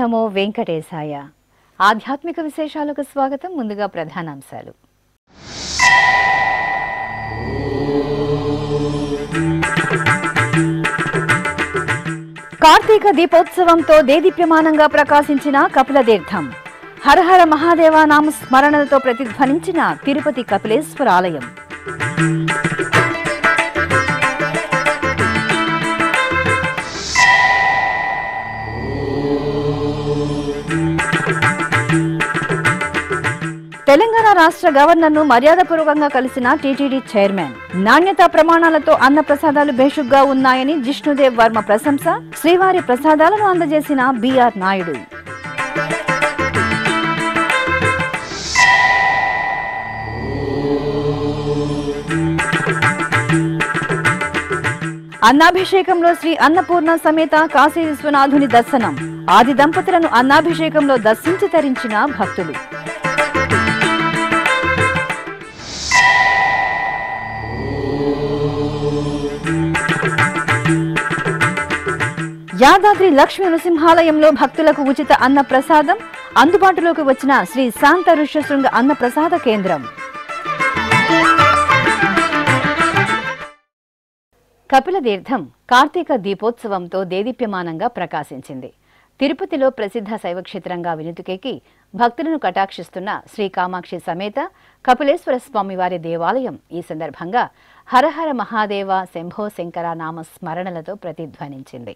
నమో వెంకటేశాయ. ఆధ్యాత్మిక విశేషాలకు స్వాగతం. ముందుగా ప్రధానాంశాలు. కార్తీక దీపోత్సవంతో దేదీప్యమానంగా ప్రకాశించిన కపిలతీర్థం. హరహర మహాదేవ నామ స్మరణలతో ప్రతిధ్వనించిన తిరుపతి కపిలేశ్వర ఆలయం. తెలంగాణ రాష్ట్ర గవర్నర్ను మర్యాదపూర్వకంగా కలిసిన టీటీడీ చైర్మన్. నాణ్యతా ప్రమాణాలతో అన్న ప్రసాదాలు బేషుగ్గా ఉన్నాయని జిష్ణుదేవ్ వర్మ ప్రశంస. శ్రీవారి ప్రసాదాలను అందజేసిన బిఆర్ నాయుడు. అన్నాభిషేకంలో శ్రీ అన్నపూర్ణ సమేత కాశీ విశ్వనాథుని దర్శనం. ఆది దంపతులను అన్నాభిషేకంలో దర్శించి తరించిన భక్తులు. యాదాద్రి లక్ష్మీ నృసింహాలయంలో భక్తులకు ఉచిత అన్న ప్రసాదం. అందుబాటులోకి వచ్చిన శ్రీ శాంత ఋష్యశృంగ అన్న ప్రసాద కేంద్రం. కపిలతీర్థం కార్తీక దీపోత్సవంతో దేదీప్యమానంగా ప్రకాశించింది. తిరుపతిలో ప్రసిద్ధ శైవక్షేత్రంగా వినుతుకెక్కి భక్తులను కటాక్షిస్తున్న శ్రీ కామాక్షి సమేత కపిలేశ్వర స్వామివారి దేవాలయం ఈ సందర్భంగా హరహర మహాదేవ శంభో శంకర నామ స్మరణలతో ప్రతిధ్వనించింది.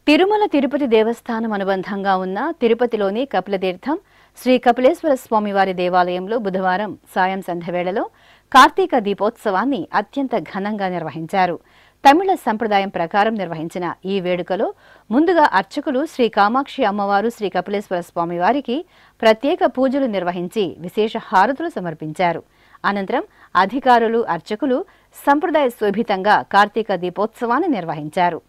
తిరుమల తిరుపతి దేవస్థానం అనుబంధంగా ఉన్న తిరుపతిలోని కపిలతీర్థం శ్రీ కపిలేశ్వర స్వామివారి దేవాలయంలో బుధవారం సాయం సంధ్య వేళలో కార్తీక దీపోత్సవాన్ని అత్యంత ఘనంగా నిర్వహించారు. తమిళ సంప్రదాయం ప్రకారం నిర్వహించిన ఈ వేడుకలో ముందుగా అర్చకులు శ్రీ కామాక్షి అమ్మవారు శ్రీ కపిలేశ్వర స్వామివారికి ప్రత్యేక పూజలు నిర్వహించి విశేష హారతులు సమర్పించారు. అనంతరం అధికారులు అర్చకులు సంప్రదాయ శోభితంగా కార్తీక దీపోత్సవాన్ని నిర్వహించారు.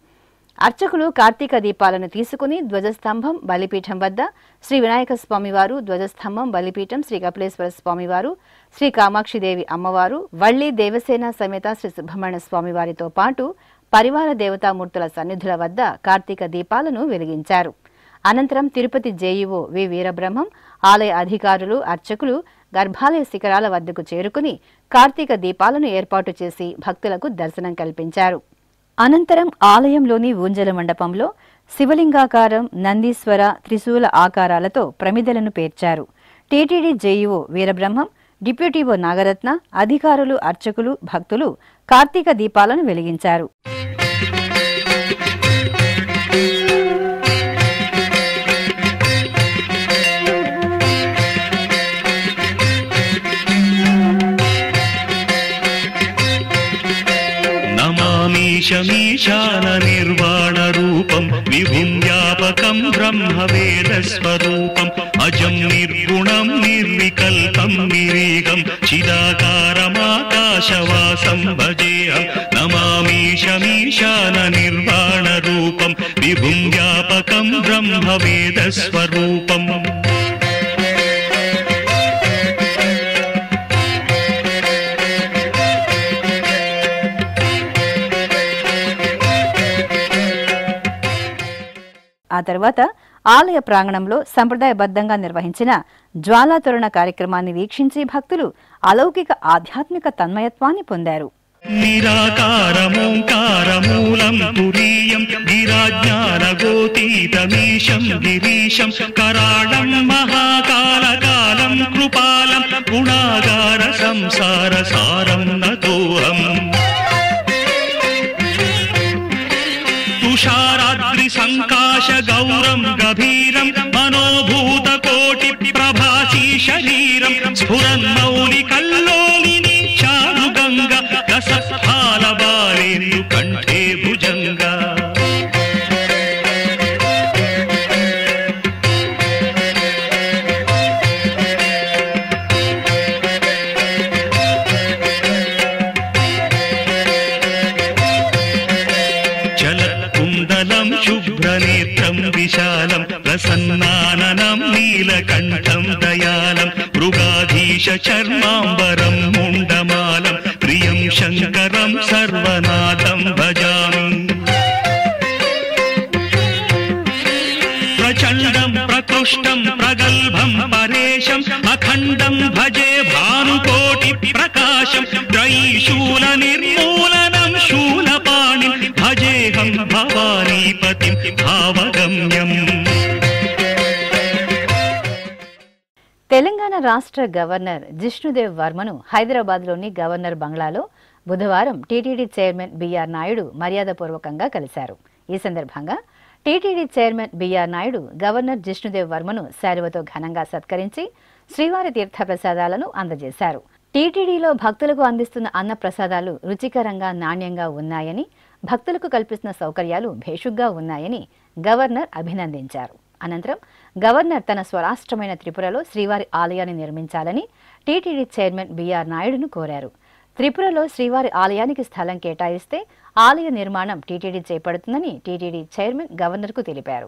అర్చకులు కార్తీక దీపాలను తీసుకుని ధ్వజస్తంభం బలిపీఠం వద్ద శ్రీ వినాయక స్వామివారు, ధ్వజస్తంభం బలిపీఠం శ్రీ కపిలేశ్వర స్వామివారు, శ్రీ కామాక్షిదేవి అమ్మవారు, వల్లి దేవసేన సమేత శ్రీ సుబ్రహ్మణ్య స్వామివారితో పాటు పరివార దేవతామూర్తుల సన్నిధుల వద్ద కార్తీక దీపాలను వెలిగించారు. అనంతరం తిరుపతి జేఈఓ వి వీరబ్రహ్మం, ఆలయ అధికారులు అర్చకులు గర్భాలయ శిఖరాల వద్దకు చేరుకుని కార్తీక దీపాలను ఏర్పాటు చేసి భక్తులకు దర్శనం కల్పించారు. అనంతరం ఆలయంలోని ఊంజల మండపంలో శివలింగాకారం, నందీశ్వర, త్రిశూల ఆకారాలతో ప్రమిదలను పేర్చారు. TTD JEO Veerabrahmam, deputy EO Nagaratna, అధికారులు అర్చకులు భక్తులు కార్తీక దీపాలను వెలిగించారు. శమీశాన నిర్వాణ రూపం విభుం వ్యాపకం బ్రహ్మ వేద స్వరూపం అజం నిర్గుణం నిర్వికల్పం నిరీగం చిదాకారమాకాశవాసం భజేహం. నమామి శమీశాన నిర్వాణ రూపం విభుం వ్యాపకం బ్రహ్మ వేద స్వరూపం. ఆ తర్వాత ఆలయ ప్రాంగణంలో సంప్రదాయబద్ధంగా నిర్వహించిన జ్వాలాతోరణ కార్యక్రమాన్ని వీక్షించి భక్తులు అలౌకిక ఆధ్యాత్మిక తన్మయత్వాన్ని పొందారు. నిరాకారమోంకారమూలం తురీయం గిరాజ్ఞానగోతీతమీశం గిరీశం కరాళం మహాకాలకాలం కృపాలం గుణాగార సంసార సారం నతోహం. తుషారాద్రి సంకాశ గౌరం గభీరం మనోభూత కోటి ప్రభాసీ శరీరం స్ఫురన్మౌలి కల్లోలిని చారు గంగ రసఫాల బాలేందు కంఠే భుజంగా. శుభ్రనేత్రం విశాలం ప్రసన్నాననం నీలకంఠం దయాలం మృగాధీశ చర్మాంబరం ముండమాలం ప్రియం శంకరం సర్వనాథం భజామి. ప్రచండం పుష్టం ప్రగల్భం పరేశం అఖండం భజే భానుకోటి ప్రకాశం త్రైశూల నిర్మూలనం శూలపాణి భజేహం భవానీపతిం భావగమ్యం. తెలంగాణ రాష్ట్ర గవర్నర్ జిష్ణుదేవ్ వర్మను హైదరాబాద్లోని గవర్నర్ బంగ్లాలో బుధవారం టీటీడీ చైర్మన్ బిఆర్ నాయుడు మర్యాదపూర్వకంగా కలిశారు. ఈ సందర్భంగా TTD chairman BR Naidu governor Jishnu Dev వర్మను శాలువతో ఘనంగా సత్కరించి శ్రీవారి తీర్థ ప్రసాదాలను అందజేశారు. టీటీడీలో భక్తులకు అందిస్తున్న అన్న ప్రసాదాలు రుచికరంగా నాణ్యంగా ఉన్నాయని, భక్తులకు కల్పిస్తున్న సౌకర్యాలు భేషుగ్గా ఉన్నాయని గవర్నర్ అభినందించారు. అనంతరం గవర్నర్ తన స్వరాష్ట్రమైన త్రిపురలో శ్రీవారి ఆలయాన్ని నిర్మించాలని టీటీడీ చైర్మన్ బిఆర్ నాయుడును కోరారు. త్రిపురలో శ్రీవారి ఆలయానికి స్థలం కేటాయిస్తే ఆలయ నిర్మాణం టీటీడీ చేపడుతుందని టీటీడీ చైర్మన్ గవర్నర్కు తెలిపారు.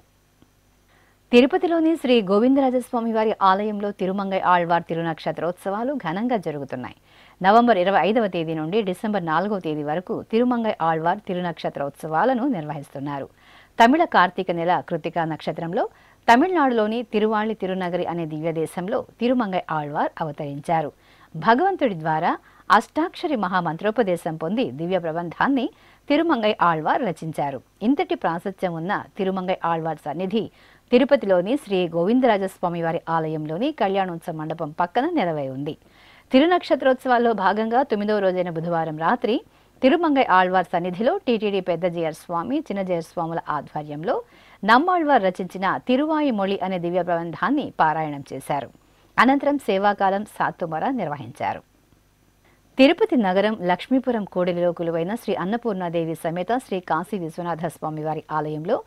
తిరుపతిలోని శ్రీ గోవిందరాజస్వామి వారి ఆలయంలో తిరుమంగై ఆళ్వార్ తిరునక్షత్రోత్సవాలు ఘనంగా జరుగుతున్నాయి. నవంబర్ 25వ తేదీ నుండి డిసెంబర్ 4వ తేదీ వరకు తిరుమంగై ఆళ్వార్ తిరునక్షత్రోత్సవాలను నిర్వహిస్తున్నారు. తమిళ కార్తీక నెల కృత్తికా నక్షత్రంలో తమిళనాడులోని తిరువాళి తిరునగరి అనే దివ్యదేశంలో తిరుమంగై ఆళ్వార్ అవతరించారు. భగవంతుడి ద్వారా అష్టాక్షరి మహామంత్రోపదేశం పొంది దివ్య ప్రబంధాన్ని తిరుమంగై ఆళ్వార్ రచించారు. ఇంతటి ప్రాశస్త్యం ఉన్న తిరుమంగై ఆళ్వార్ సన్నిధి తిరుపతిలోని శ్రీ గోవిందరాజస్వామి వారి ఆలయంలోని కళ్యాణోత్సవ మండపం పక్కన నెలవై ఉంది. తిరునక్షత్రోత్సవాల్లో భాగంగా 9వ రోజైన బుధవారం రాత్రి తిరుమంగై ఆళ్వార్ సన్నిధిలో టీటీడీ పెద్ద జయర్ స్వామి, చిన్న జయర్ స్వాముల ఆధ్వర్యంలో నమ్మాళ్వార్ రచించిన తిరువాయిమొళి అనే దివ్య ప్రబంధాన్ని పారాయణం చేశారు. అనంతరం సేవాకాలం సాత్తుమర నిర్వహించారు. తిరుపతి నగరం లక్ష్మీపురం కూడలిలో కొలువైన శ్రీ అన్నపూర్ణాదేవి సమేత శ్రీ కాశీ విశ్వనాథ స్వామి వారి ఆలయంలో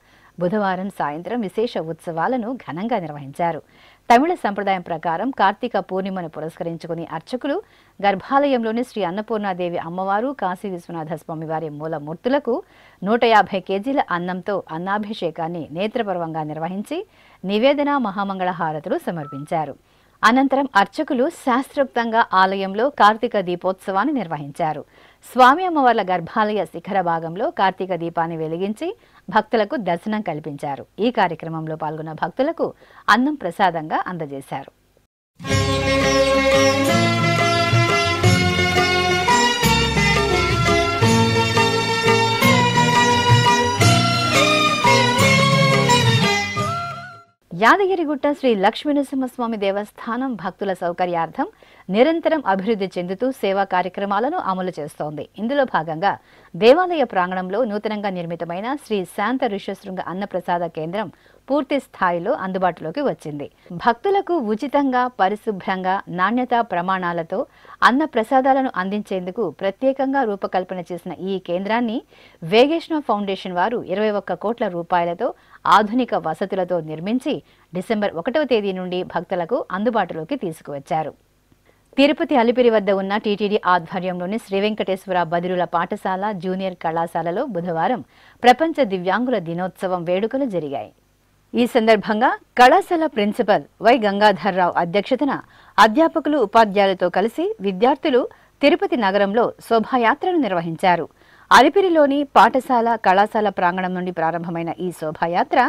బుధవారం సాయంత్రం విశేష ఉత్సవాలను ఘనంగా నిర్వహించారు. తమిళ సంప్రదాయం ప్రకారం కార్తీక పూర్ణిమను పురస్కరించుకుని అర్చకులు గర్భాలయంలోని శ్రీ అన్నపూర్ణాదేవి అమ్మవారు, కాశీ విశ్వనాథ స్వామి వారి మూలమూర్తులకు 150 కేజీల అన్నంతో అన్నాభిషేకాన్ని నేత్రపర్వంగా నిర్వహించి నివేదన మహామంగళ హారతులు సమర్పించారు. అనంతరం అర్చకులు శాస్త్రోక్తంగా ఆలయంలో కార్తీక దీపోత్సవాన్ని నిర్వహించారు. స్వామి అమ్మవార్ల గర్భాలయ శిఖర భాగంలో కార్తీక దీపాన్ని వెలిగించి భక్తులకు దర్శనం కల్పించారు. ఈ కార్యక్రమంలో పాల్గొన్న భక్తులకు అన్నం ప్రసాదంగా అందజేశారు. యాదగిరిగుట్ట శ్రీ లక్ష్మీనరసింహస్వామి దేవస్థానం భక్తుల సౌకర్యార్థం నిరంతరం అభివృద్ధి చెందుతూ సేవా కార్యక్రమాలను అమలు చేస్తోంది. ఇందులో భాగంగా దేవాలయ ప్రాంగణంలో నూతనంగా నిర్మితమైన శ్రీ శాంత ఋష్యశృంగ అన్నప్రసాద కేంద్రం పూర్తి స్థాయిలో అందుబాటులోకి వచ్చింది. భక్తులకు ఉచితంగా, పరిశుభ్రంగా, నాణ్యతా ప్రమాణాలతో అన్న ప్రసాదాలను అందించేందుకు ప్రత్యేకంగా రూపకల్పన చేసిన ఈ కేంద్రాన్ని వేగేష్ణ ఫౌండేషన్ వారు 21 కోట్ల రూపాయలతో ఆధునిక వసతులతో నిర్మించి డిసెంబర్ 1వ తేదీ నుండి భక్తులకు అందుబాటులోకి తీసుకువచ్చారు. తిరుపతి అలిపిరి వద్ద ఉన్న టీటీడీ ఆధ్వర్యంలోని శ్రీ వెంకటేశ్వర బదిరుల పాఠశాల, జూనియర్ కళాశాలలో బుధవారం ప్రపంచ దివ్యాంగుల దినోత్సవం వేడుకలు జరిగాయి. ఈ సందర్భంగా కళాశాల ప్రిన్సిపల్ వై గంగాధర్రావు అధ్యక్షతన అధ్యాపకులు, ఉపాధ్యాయులతో కలిసి విద్యార్థులు తిరుపతి నగరంలో శోభాయాత్రను నిర్వహించారు. అలిపిరిలోని పాఠశాల, కళాశాల ప్రాంగణం నుండి ప్రారంభమైన ఈ శోభాయాత్ర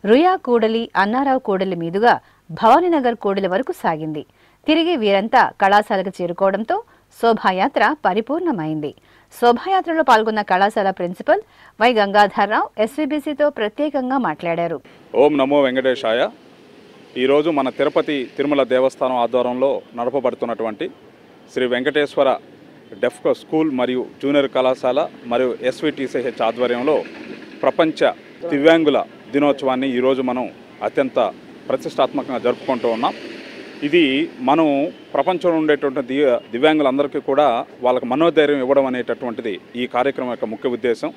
రుయా కూడలి, అన్నారావు కూడలి మీదుగా భవానీనగర్ కూడలి వరకు సాగింది. తిరిగి వీరంతా కళాశాలకు చేరుకోవడంతో శోభాయాత్ర పరిపూర్ణమైంది. శోభాయాత్రలో పాల్గొన్న కళాశాల ప్రిన్సిపల్ వై గంగాధర్రావు ఎస్వీబీసీతో ప్రత్యేకంగా మాట్లాడారు. ఓం నమో వెంకటేశాయ. ఈరోజు మన తిరుపతి తిరుమల దేవస్థానం ఆధ్వర్యంలో నడపబడుతున్నటువంటి శ్రీ వెంకటేశ్వర డెఫ్ స్కూల్ మరియు జూనియర్ కళాశాల మరియు ఎస్వీటీసీహెచ్ ఆధ్వర్యంలో ప్రపంచ దివ్యాంగుల దినోత్సవాన్ని ఈరోజు మనం అత్యంత ప్రతిష్టాత్మకంగా జరుపుకుంటూ ఉన్నాం. ఇది మనం ప్రపంచంలో ఉండేటువంటి దివ్యాంగులందరికీ కూడా వాళ్ళకి మనోధైర్యం ఇవ్వడం అనేటటువంటిది ఈ కార్యక్రమం యొక్క ముఖ్య ఉద్దేశం.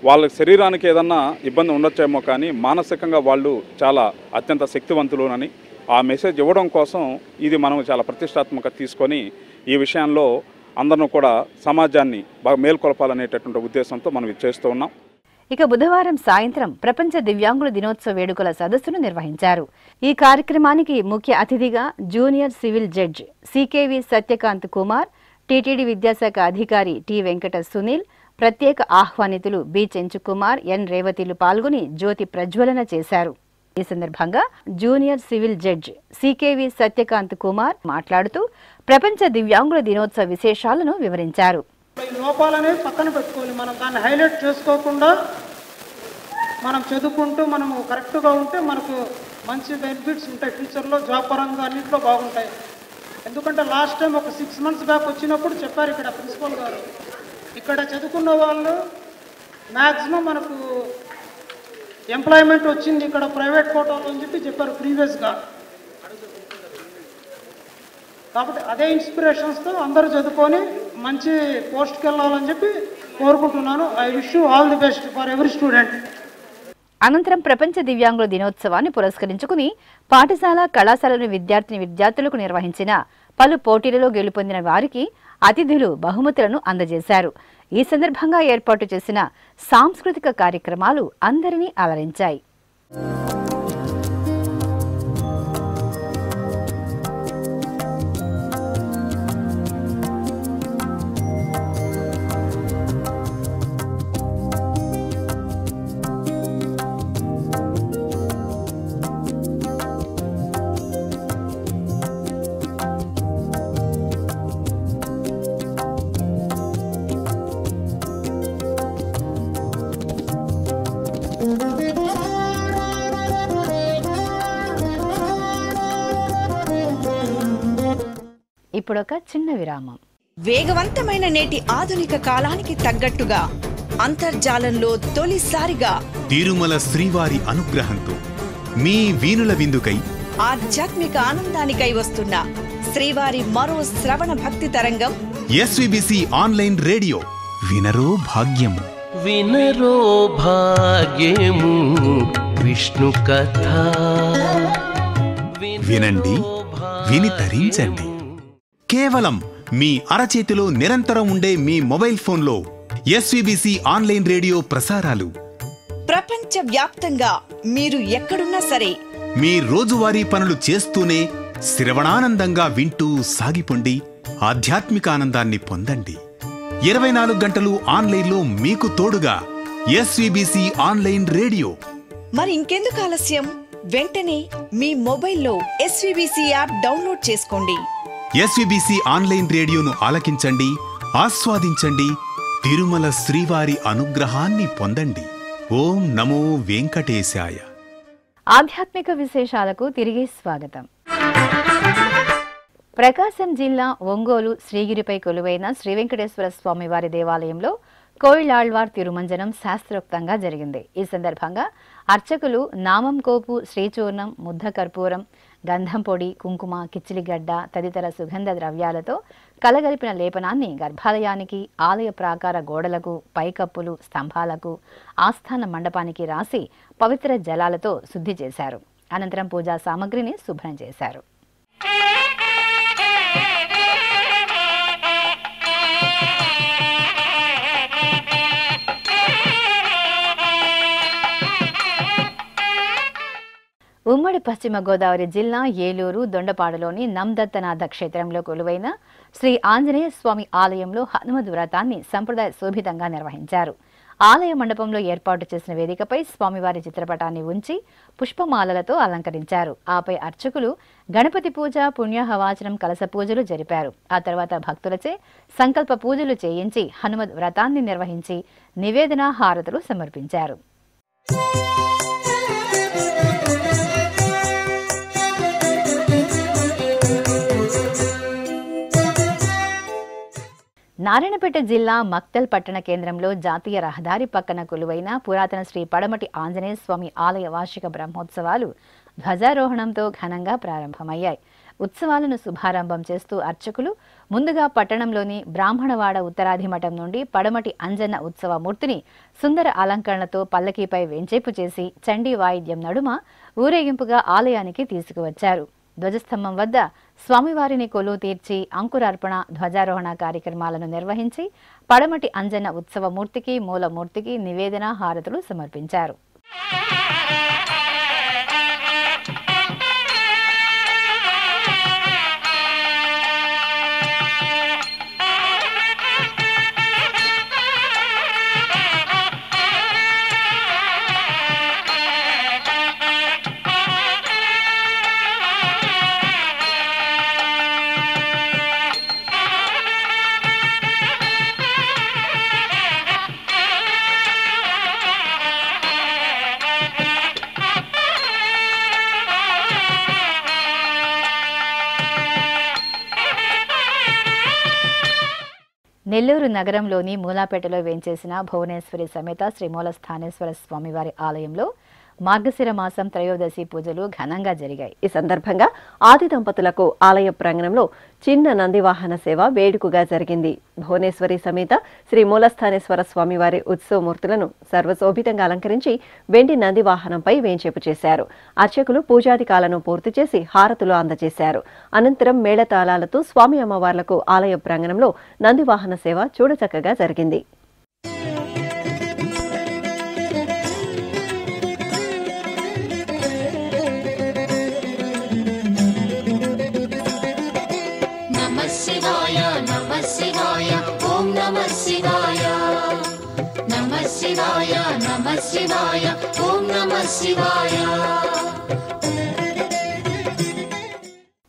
వాళ్ళ శరీరానికి ఏదన్నా ఇబ్బంది ఉండొచ్చేమో కానీ మానసికంగా వాళ్ళు చాలా అత్యంత శక్తివంతులునని ఆ మెసేజ్ ఇవ్వడం కోసం ఇది మనం చాలా ప్రతిష్టాత్మకంగా తీసుకొని ఈ విషయంలో అందరూ కూడా సమాజాన్ని బాగా మేల్కొల్పాలనేటటువంటి ఉద్దేశంతో మనం ఇది చేస్తూ ఉన్నాం. ఇక బుధవారం సాయంత్రం ప్రపంచ దివ్యాంగుల దినోత్సవ వేడుకల సదస్సును నిర్వహించారు. ఈ కార్యక్రమానికి ముఖ్య అతిథిగా junior civil judge CKV Satyakanth Kumar, TTD విద్యాశాఖ అధికారి టి వెంకట సునీల్, ప్రత్యేక ఆహ్వానితులు బి చెంచుకుమార్, ఎన్ రేవతిలు పాల్గొని జ్యోతి ప్రజ్వలన చేశారు. ఈ సందర్భంగా junior civil judge CKV Satyakanth Kumar మాట్లాడుతూ ప్రపంచ దివ్యాంగుల దినోత్సవ విశేషాలను వివరించారు. లోపాలనే పక్కన పెట్టుకోవాలి, మనం దాన్ని హైలైట్ చేసుకోకుండా మనం చదువుకుంటూ మనము కరెక్ట్గా ఉంటే మనకు మంచి బెనిఫిట్స్ ఉంటాయి. ఫ్యూచర్లో జాబ్ పరంగా అన్నింటిలో బాగుంటాయి. ఎందుకంటే లాస్ట్ టైం ఒక 6 months బ్యాక్ వచ్చినప్పుడు చెప్పారు ఇక్కడ ప్రిన్సిపల్ గారు, ఇక్కడ చదువుకున్న వాళ్ళు మ్యాక్సిమం మనకు ఎంప్లాయ్మెంట్ వచ్చింది ఇక్కడ ప్రైవేట్ కోటాలో అని చెప్పారు ప్రీవియస్గా. కాబట్టి అదే ఇన్స్పిరేషన్స్తో అందరూ చదువుకొని మంచి పోస్ట్కి వెళ్ళాలని చెప్పి కోరుకుంటున్నాను. I wish you all the best for every student. అనంతరం ప్రపంచ దివ్యాంగుల దినోత్సవాన్ని పురస్కరించుకుని పాఠశాల కళాశాలలోని విద్యార్థులకు నిర్వహించిన పలు పోటీలలో గెలుపొందిన వారికి అతిథులు బహుమతులను అందజేశారు. ఈ సందర్భంగా ఏర్పాటు చేసిన సాంస్కృతిక కార్యక్రమాలు అందరినీ అలరించాయి. ఇప్పుడొక చిన్న విరామం. వేగవంతమైన నేటి ఆధునిక కాలానికి తగ్గట్టుగా అంతర్జాలంలో తొలిసారిగా తిరుమల శ్రీవారి అనుగ్రహంతో మీ వీణుల విందుకై ఆధ్యాత్మిక ఆనందానికై వస్తున్న శ్రీవారి మరో శ్రవణ భక్తి తరంగం ఎస్విబిసి ఆన్లైన్ రేడియో. వినరో భాగ్యము, వినరో భాగ్యము విష్ణు కథ. వినండి, విని తరించండి. కేవలం మీ అరచేతిలో నిరంతరం ఉండే మీ మొబైల్ ఫోన్లో ఎస్విబిసి ఆన్లైన్ రేడియో ప్రసారాలు ప్రపంచ వ్యాప్తంగా మీరు ఎక్కడున్నా సరే మీ రోజువారీ పనులు చేస్తూనే శ్రవణానందంగా వింటూ సాగిపోండి. ఆధ్యాత్మిక ఆనందాన్ని పొందండి. 24 గంటలు ఆన్లైన్లో మీకు తోడుగా ఎస్విబిసి ఆన్లైన్ రేడియో. మరి ఇంకెందుకు ఆలస్యం? వెంటనే మీ మొబైల్లో ఎస్విబిసి యాప్ డౌన్లోడ్ చేసుకోండి. ఎస్విబిసి ఆన్లైన్ రేడియోను ఆలకించండి, ఆస్వాదించండి. తిరుమల శ్రీవారి అనుగ్రహాన్ని పొందండి. ఓం నమో వెంకటేశాయ. ఆధ్యాత్మిక విశేషాలకు తిరిగి స్వాగతం. ప్రకాశం జిల్లా ఒంగోలు శ్రీగిరిపై కొలువైన శ్రీ వెంకటేశ్వర స్వామివారి దేవాలయంలో కోయిలాళ్వార్ తిరుమంజనం శాస్త్రోక్తంగా జరిగింది. ఈ సందర్భంగా అర్చకులు నామంకోపు, శ్రీచూర్ణం, ముద్ద కర్పూరం, గంధం పొడి, కుంకుమ, కిచ్చిలిగడ్డ తదితర సుగంధ ద్రవ్యాలతో కలగలిపిన లేపనాన్ని గర్భాలయానికి, ఆలయ ప్రాకార గోడలకు, పైకప్పులు, స్తంభాలకు, ఆస్థాన మండపానికి రాసి పవిత్ర జలాలతో శుద్ధి చేశారు. అనంతరం పూజా సామగ్రిని శుభ్రం చేశారు. ఉమ్మడి పశ్చిమ గోదావరి జిల్లా ఏలూరు దొండపాడులోని నందత్తనాథ క్షేత్రంలో కొలువైన శ్రీ ఆంజనేయ స్వామి ఆలయంలో హనుమద్ వ్రతాన్ని సంప్రదాయ శోభితంగా నిర్వహించారు. ఆలయ మండపంలో ఏర్పాటు చేసిన వేదికపై స్వామివారి చిత్రపటాన్ని ఉంచి పుష్పమాలలతో అలంకరించారు. ఆపై అర్చకులు గణపతి పూజ, పుణ్యహవాచనం, కలశ పూజలు జరిపారు. ఆ తర్వాత భక్తులచే సంకల్ప పూజలు చేయించి హనుమద్ వ్రతాన్ని నిర్వహించి నివేదన హారతులు సమర్పించారు. నారాయణపేట జిల్లా మక్తల్ పట్టణ కేంద్రంలో జాతీయ రహదారి పక్కన కొలువైన పురాతన శ్రీ పడమటి ఆంజనేయ స్వామి ఆలయ వార్షిక బ్రహ్మోత్సవాలు ధ్వజారోహణంతో ఘనంగా ప్రారంభమయ్యాయి. ఉత్సవాలను శుభారంభం చేస్తూ అర్చకులు ముందుగా పట్టణంలోని బ్రాహ్మణవాడ ఉత్తరాధిమఠం నుండి పడమటి అంజన్న ఉత్సవ మూర్తిని సుందర అలంకరణలతో పల్లకీపై వెంచేపు చేసి చండీ వాయిద్యం నడుమ ఊరేగింపుగా ఆలయానికి తీసుకువచ్చారు. ధ్వజస్తంభం వద్ద స్వామివారిని కొలువు తీర్చి అంకురార్పణ, ధ్వజారోహణ కార్యక్రమాలను నిర్వహించి పడమటి అంజన్న ఉత్సవమూర్తికి, మూలమూర్తికి నివేదన హారతులు సమర్పించారు. నెల్లూరు నగరంలోని మూలాపేటలో వేంచేసిన భువనేశ్వరి సమేత శ్రీ మూలస్థానేశ్వర స్వామివారి ఆలయంలో మార్గశిర మాసం త్రయోదశి పూజలు ఘనంగా జరిగాయి. ఈ సందర్భంగా ఆది దంపతులకు ఆలయ ప్రాంగణంలో చిన్న నందివాహన సేవ వేడుకగా జరిగింది. భువనేశ్వరి సమేత శ్రీ మూలస్థానేశ్వర స్వామివారి ఉత్సవమూర్తులను సర్వశోభితంగా అలంకరించి వెండి నందివాహనంపై వేంచేపు చేశారు. అర్చకులు పూజాధికాలను పూర్తి చేసి హారతులు అందజేశారు. అనంతరం మేళతాళాలతో స్వామి అమ్మవార్లకు ఆలయ ప్రాంగణంలో నందివాహన సేవ చూడచక్కగా జరిగింది.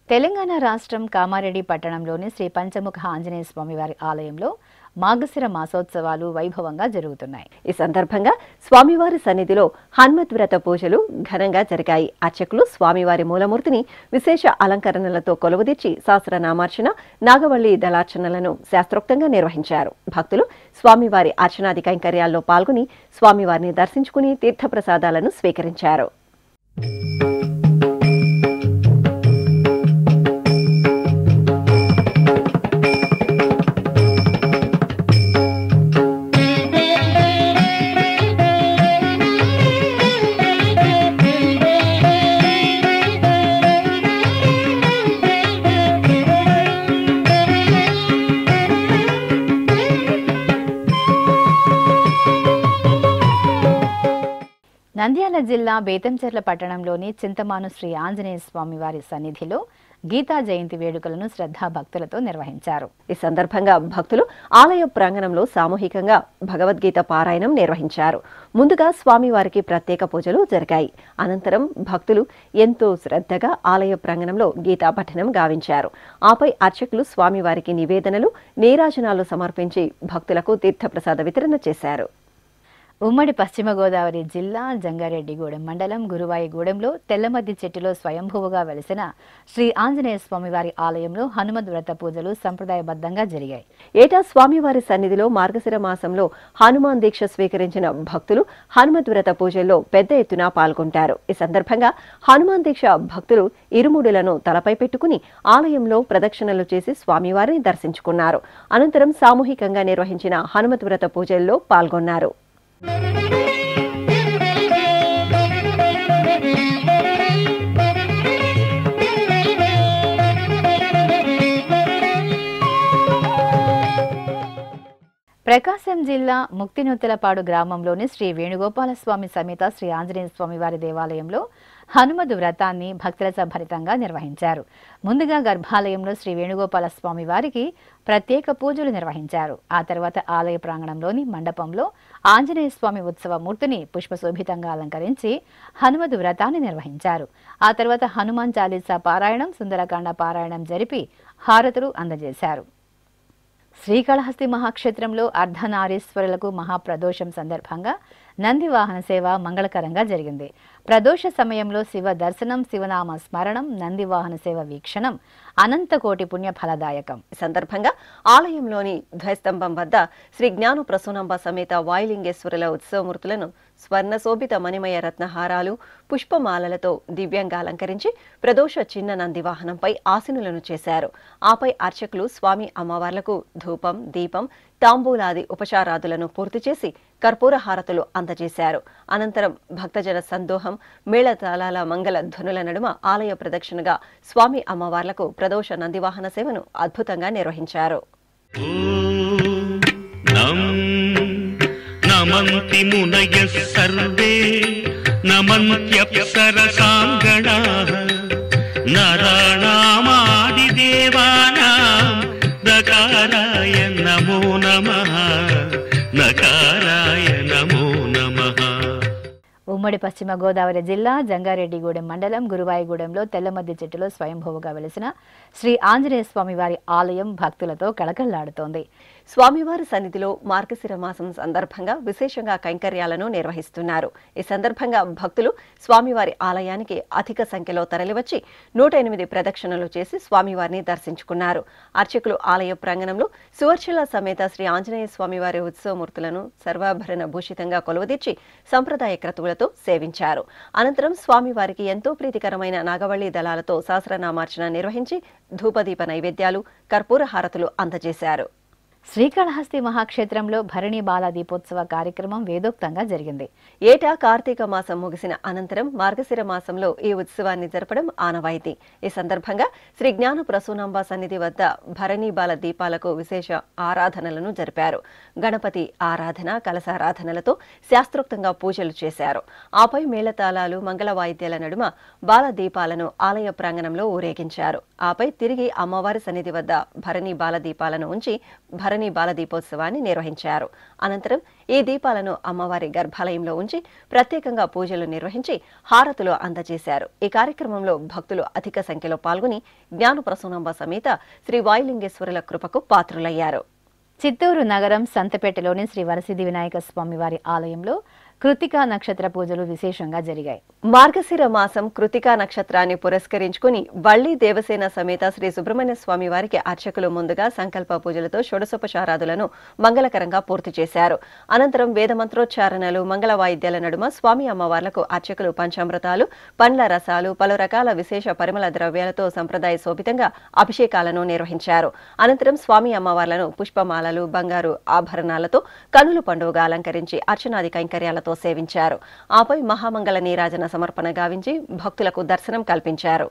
తెలంగాణ రాష్ట్రం కామారెడ్డి పట్టణంలోని శ్రీ పంచముఖ ఆంజనేయ స్వామివారి ఆలయంలో మార్గశిర మాసోత్సవాలు వైభవంగా జరుగుతున్నాయి. ఈ సందర్భంగా స్వామివారి సన్నిధిలో హనుమత్ వ్రత పూజలు ఘనంగా జరిగాయి. అర్చకులు స్వామివారి మూలమూర్తిని విశేష అలంకరణలతో కొలువుదీర్చి సహస్రనామార్చన, నాగవల్లి దళార్చనలను శాస్త్రోక్తంగా నిర్వహించారు. భక్తులు స్వామివారి అర్చనాది కైంకర్యాల్లో పాల్గొని స్వామివారిని దర్శించుకుని తీర్థప్రసాదాలను స్వీకరించారు. నంద్యాల జిల్లా బేతంచెర్ల పట్టణంలోని చింతమాను శ్రీ ఆంజనేయ స్వామివారి సన్నిధిలో గీతా జయంతి వేడుకలను శ్రద్ధాభక్తులతో నిర్వహించారు. ఈ సందర్భంగా భక్తులు ఆలయ ప్రాంగణంలో సామూహికంగా భగవద్గీత పారాయణం నిర్వహించారు. ముందుగా స్వామివారికి ప్రత్యేక పూజలు జరిగాయి. అనంతరం భక్తులు ఎంతో శ్రద్ధగా ఆలయ ప్రాంగణంలో గీతా పఠనం గావించారు. ఆపై అర్చకులు స్వామివారికి నివేదనలు, నీరాజనాలు సమర్పించి భక్తులకు తీర్థప్రసాద వితరణ చేశారు. ఉమ్మడి పశ్చిమ గోదావరి జిల్లా జంగారెడ్డిగూడెం మండలం గురువాయిగూడెంలో తెల్లమద్ది చెట్టులో స్వయంభువుగా వెలిసిన శ్రీ ఆంజనేయ స్వామివారి ఆలయంలో హనుమద్ వ్రత పూజలు సంప్రదాయబద్ధంగా జరిగాయి. ఏటా స్వామివారి సన్నిధిలో మార్గశిర మాసంలో హనుమాన్ దీక్ష స్వీకరించిన భక్తులు హనుమద్ వ్రత పూజల్లో పెద్ద ఎత్తున పాల్గొంటారు. ఈ సందర్భంగా హనుమాన్ దీక్ష భక్తులు ఇరుముడులను తలపై పెట్టుకుని ఆలయంలో ప్రదక్షిణలు చేసి స్వామివారిని దర్శించుకున్నారు. అనంతరం సామూహికంగా నిర్వహించిన హనుమద్ వ్రత పూజల్లో పాల్గొన్నారు. ప్రకాశం జిల్లా ముక్తినూతలపాడు గ్రామంలోని శ్రీ వేణుగోపాలస్వామి సమేత శ్రీ ఆంజనేయ స్వామివారి దేవాలయంలో హనుమద్ వ్రతాన్ని భక్తుల భరితంగా నిర్వహించారు. ముందుగా గర్భాలయంలో శ్రీ వేణుగోపాలస్వామి వారికి ప్రత్యేక పూజలు నిర్వహించారు. ఆ తర్వాత ఆలయ ప్రాంగణంలోని మండపంలో ఆంజనేయ స్వామి ఉత్సవ మూర్తిని పుష్పశోభితంగా అలంకరించి హనుమద్ వ్రతాన్ని నిర్వహించారు. ఆ తర్వాత హనుమాన్ చాలీసా పారాయణం, సుందరకాండ పారాయణం జరిపి హారతులు అందజేశారు. శ్రీకాళహస్తి మహాక్షేత్రంలో అర్ధనారీశ్వరులకు మహాప్రదోషం సందర్భంగా నందివాహన సేవ మంగళకరంగా జరిగింది. ప్రదోష సమయంలో శివ దర్శనం, శివనామ స్మరణం, నందివాహన సేవ వీక్షణం అనంతకోటి పుణ్య ఫలదాయకం. ఈ సందర్భంగా ఆలయంలోని ధ్వజస్తంభం వద్ద శ్రీ జ్ఞాన ప్రసూనంబ సమేత వాయులింగేశ్వరుల ఉత్సవమూర్తులను స్వర్ణశోభిత మణిమయ రత్నహారాలు, పుష్పమాలలతో దివ్యంగా అలంకరించి ప్రదోష చిన్న నందివాహనంపై ఆసీనులను చేశారు. ఆపై అర్చకులు స్వామి అమ్మవార్లకు ధూపం, దీపం, తాంబూలాది ఉపచారాదులను పూర్తి చేసి కర్పూర హారతులు అందజేశారు. అనంతరం భక్తజన సందోహం, మేళతాళాల మంగళ ధ్వనుల నడుమ ఆలయ ప్రదక్షిణగా స్వామి అమ్మవార్లకు ప్రదోష నందివాహన సేవను అద్భుతంగా నిర్వహించారు. నమంతి మునయః సర్వే నమంత్యప్సరసాంగణాః నరాణామాది దేవానాం నకారాయ నమో నమః నకారాయ నమో నమః. ఉమ్మడి పశ్చిమ గోదావరి జిల్లా జంగారెడ్డిగూడెం మండలం గురువాయిగూడెంలో తెల్లమద్ది చెట్టులో స్వయంభువుగా వెలిసిన శ్రీ ఆంజనేయ స్వామి వారి ఆలయం భక్తులతో కళకళలాడుతోంది. స్వామివారి సన్నిధిలో మార్గశిర మాసం సందర్భంగా విశేషంగా కైంకర్యాలను నిర్వహిస్తున్నారు. ఈ సందర్భంగా భక్తులు స్వామివారి ఆలయానికి అధిక సంఖ్యలో తరలివచ్చి 108 ప్రదక్షిణలు చేసి స్వామివారిని దర్శించుకున్నారు. అర్చకులు ఆలయ ప్రాంగణంలో సువర్చల సమేత శ్రీ ఆంజనేయ స్వామివారి ఉత్సవమూర్తులను సర్వాభరణ భూషితంగా కొలువుదీర్చి సంప్రదాయ క్రతువులతో సేవించారు. అనంతరం స్వామివారికి ఎంతో ప్రీతికరమైన నాగవల్లి దళాలతో సహస్రనామార్చన నిర్వహించి ధూపదీప నైవేద్యాలు, కర్పూర హారతులు అందజేశారు. శ్రీకాళహస్తి మహాక్షేత్రంలో భరణి బాల దీపోత్సవ కార్యక్రమం వేదోక్తంగా జరిగింది. ఏటా కార్తీక మాసం ముగిసిన అనంతరం మార్గశిర మాసంలో ఈ ఉత్సవాన్ని జరపడం ఆనవాయితీ. ఈ సందర్భంగా శ్రీ జ్ఞాన ప్రసూనాంబ సన్నిధి వద్ద భరణి బాల దీపాలకు విశేష ఆరాధనలను జరిపారు. గణపతి ఆరాధన, కలశారాధనలతో శాస్త్రోక్తంగా పూజలు చేశారు. ఆపై మేళతాళాలు, మంగళ వాయిద్యాల నడుమ బాల దీపాలను ఆలయ ప్రాంగణంలో ఊరేగించారు. ఆపై తిరిగి అమ్మవారి సన్నిధి వద్ద భరణి బాల దీపాలను ఉంచి భరణి బాల దీపోత్సవాన్ని నిర్వహించారు. అనంతరం ఈ దీపాలను అమ్మవారి గర్భాలయంలో ఉంచి ప్రత్యేకంగా పూజలు నిర్వహించి హారతులు అందజేశారు. ఈ కార్యక్రమంలో భక్తులు అధిక సంఖ్యలో పాల్గొని జ్ఞాన ప్రసూనాంబ సమేత శ్రీ వాయులింగేశ్వరుల కృపకు పాత్రులయ్యారు. చిత్తూరు నగరం సంతపేటలోని శ్రీ వరసిద్ధి వినాయక స్వామివారి ఆలయంలో కృతికా నక్షత్ర పూజలు విశేషంగా జరిగాయి. మార్గశిర మాసం కృతికా నక్షత్రాన్ని పురస్కరించుకుని వల్లి దేవసేన సమేత శ్రీ సుబ్రహ్మణ్య స్వామి వారికి అర్చకులు ముందుగా సంకల్ప పూజలతో షోడశోపచారాదులను మంగళకరంగా పూర్తి చేశారు. అనంతరం వేదమంత్రోచ్చారణలు, మంగళ వాయిద్యాల నడుమ స్వామి అమ్మవార్లకు అర్చకులు పంచామృతాలు, పండ్ల రసాలు, పలు రకాల విశేష పరిమళ ద్రవ్యాలతో సంప్రదాయ శోభితంగా అభిషేకాలను నిర్వహించారు. అనంతరం స్వామి అమ్మవార్లను పుష్పమాలలు, బంగారు ఆభరణాలతో కనుల పండుగగా అలంకరించి అర్చనాది కైంకర్యాలతో సేవించారు. ఆపై మహామంగళ నీరాజన సమర్పణ గావించి భక్తులకు దర్శనం కల్పించారు.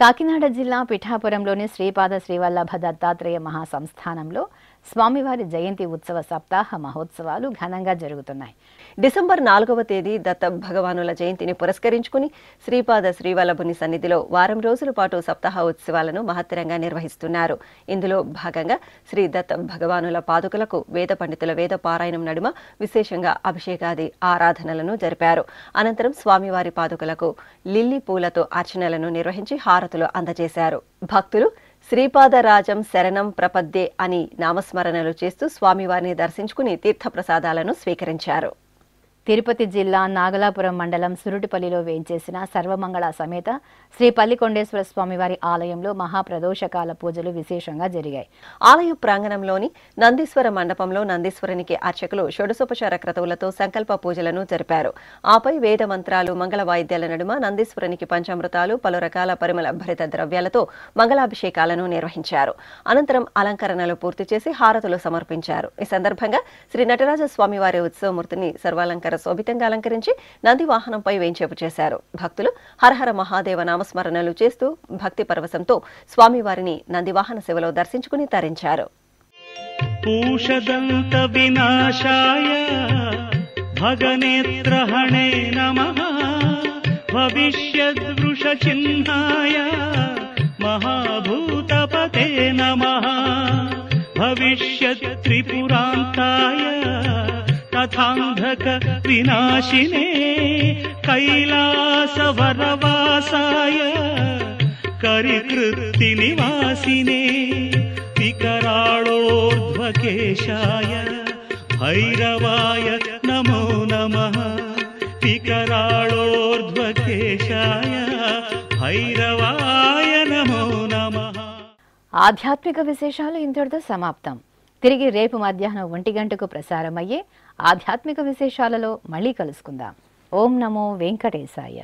కాకినాడ జిల్లా పిఠాపురంలోని శ్రీపాద శ్రీవల్లభ దత్తాత్రేయ మహాసంస్థానంలో స్వామివారి జయంతి ఉత్సవ సప్తాహ మహోత్సవాలు ఘనంగా జరుగుతున్నాయి. డిసెంబర్ 4వ తేదీ దత్త భగవానుల జయంతిని పురస్కరించుకుని శ్రీపాద శ్రీవల్లభుని సన్నిధిలో వారం రోజుల పాటు సప్తాహ ఉత్సవాలను మహత్తరంగా నిర్వహిస్తున్నారు. ఇందులో భాగంగా శ్రీ దత్త భగవానుల పాదుకలకు వేద పండితుల వేద పారాయణం నడుమ విశేషంగా అభిషేకాది ఆరాధనలను జరిపారు. అనంతరం స్వామివారి పాదుకలకు లిల్లీ పూలతో అర్చనలను నిర్వహించి హారతులు అందజేశారు. భక్తులు శ్రీపాదరాజం శరణం ప్రపద్దే అని నామస్మరణలు చేస్తూ స్వామివారిని దర్శించుకుని తీర్థప్రసాదాలను స్వీకరించారు. తిరుపతి జిల్లా నాగలాపురం మండలం సురుటిపల్లిలో వేంచేసిన సర్వమంగళ సమేత శ్రీ పల్లికొండేశ్వర స్వామివారి ఆలయంలో మహాప్రదోషకాల పూజలు విశేషంగా జరిగాయి. ఆలయ ప్రాంగణంలోని నందీశ్వర మండపంలో నందీశ్వరునికి అర్చకులు షోడశోపచార క్రతువులతో సంకల్ప పూజలను జరిపారు. ఆపై వేద మంత్రాలు, మంగళ వాయిద్యాల నడుమ నందీశ్వరునికి పంచామృతాలు, పలు రకాల పరిమళ భరిత ద్రవ్యాలతో మంగళాభిషేకాలను నిర్వహించారు. అనంతరం అలంకరణలు పూర్తి చేసి హారతులు సమర్పించారు. ఈ సందర్భంగా శ్రీ నటరాజ స్వామివారి ఉత్సవమూర్తిని సర్వాలంకరణ శోభితంగా అలంకరించి నంది వాహనంపై వేంచేపు చేశారు. భక్తులు హరహర మహాదేవ నామస్మరణలు చేస్తూ భక్తి పరవశంతో స్వామివారిని నందివాహన సేవలో దర్శించుకుని తరించారు. పూషదంత వినాశాయ భగనేత్రహణే నమః భవిష్యద్వృష చిహ్నాయ మహాభూతపతే నమః భవిష్యత్ త్రిపురాంతాయ తథాంధక వినాశినే కైలాస వరవాసాయ కరికృత్తి నివాసినే వికరాళోర్ధ్వకేశాయ భైరవాయ నమో నమః వికరాళోర్ధ్వకేశాయ భైరవాయ నమో నమః. ఆధ్యాత్మిక విశేషాలు ఇంతటితో సమాప్తం. తిరిగి రేపు మధ్యాహ్నం 1 గంటకు ప్రసారమయ్యే ఆధ్యాత్మిక విశేషాలలో మళ్ళీ కలుసుకుందాం. ఓం నమో వెంకటేశాయ.